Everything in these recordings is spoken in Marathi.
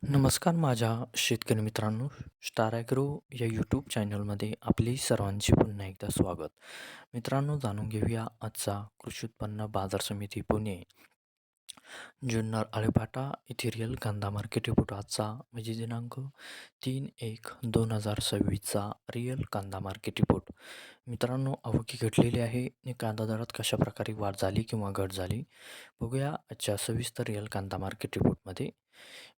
नमस्कार माझ्या शेतकरी मित्रांनो, स्टार ॲग्रो या यूट्यूब चॅनलमध्ये आपली सर्वांचे पुन्हा एकदा स्वागत. मित्रांनो, जाणून घेऊया आजचा कृषी उत्पन्न बाजार समिती पुणे जुन्नर आळेपाटा येथे रिअल कांदा मार्केट रिपोर्ट आजचा म्हणजे दिनांक 3/1/2026चा रिअल कांदा मार्केट रिपोर्ट. मित्रांनो, आवकी घटलेली आहे आणि कांदा दरात कशाप्रकारे वाढ झाली किंवा घट झाली बघूया आजच्या सविस्तर रिअल कांदा मार्केट रिपोर्टमध्ये.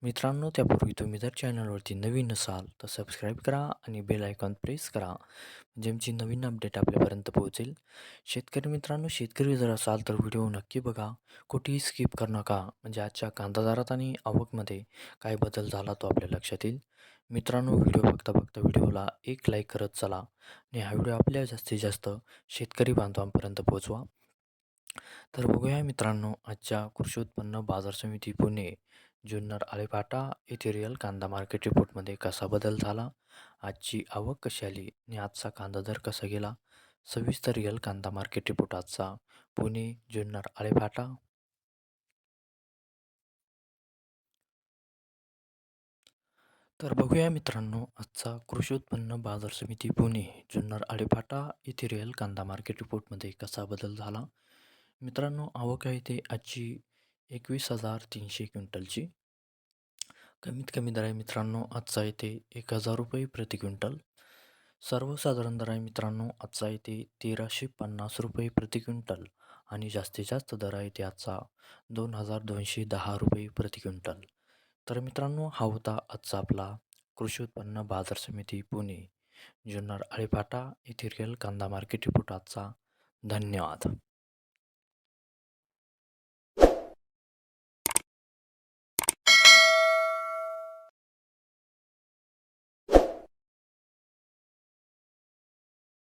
मित्रांनो, त्यापूर्वी तुम्ही जर चॅनलवरती नवीन असाल तर सबस्क्राईब करा आणि बेल आयकॉन प्रेस करा, म्हणजे आमची नवीन अपडेट आपल्यापर्यंत पोहोचेल. शेतकरी मित्रांनो, शेतकरी जर असाल तर व्हिडिओ नक्की बघा, कुठेही स्किप करू नका, म्हणजे आजच्या कांदा दरात आणि आवकमध्ये काय बदल झाला तो आपल्या लक्षात येईल. मित्रांनो, व्हिडिओ बघता बघता व्हिडिओला एक लाईक करत चला आणि हा व्हिडिओ आपल्या जास्तीत जास्त शेतकरी बांधवांपर्यंत पोहोचवा. तर बघूया मित्रांनो, आजच्या कृषी उत्पन्न बाजार समिती पुणे जुन्नर आळेपाटा येथे रिअल कांदा मार्केट रिपोर्टमध्ये कसा बदल झाला, आजची आवक कशी आली आणि आजचा कांदा दर कसा गेला. सविस्तर रिअल कांदा मार्केट रिपोर्ट आजचा पुणे जुन्नर आळेपाटा. तर बघूया मित्रांनो, आजचा कृषी उत्पन्न बाजार समिती पुणे जुन्नर आळेपाटा येथे रिअल कांदा मार्केट रिपोर्टमध्ये कसा बदल झाला. मित्रांनो, आवक आहे ते आजची 21,300 क्विंटलची. कमीत कमी दर आहे मित्रांनो आजचा येते 1,000 रुपये प्रति क्विंटल. सर्वसाधारण दर आहे मित्रांनो आजचा येते 1,350 रुपये प्रति क्विंटल आणि जास्तीत जास्त दर आहे ते आजचा 2,210 रुपये प्रति क्विंटल. तर मित्रांनो, हा होता आजचा आपला कृषी उत्पन्न बाजार समिती पुणे जुन्नर आळेपाटा येथे रिअल कांदा मार्केट रिपोर्ट आजचा. धन्यवाद.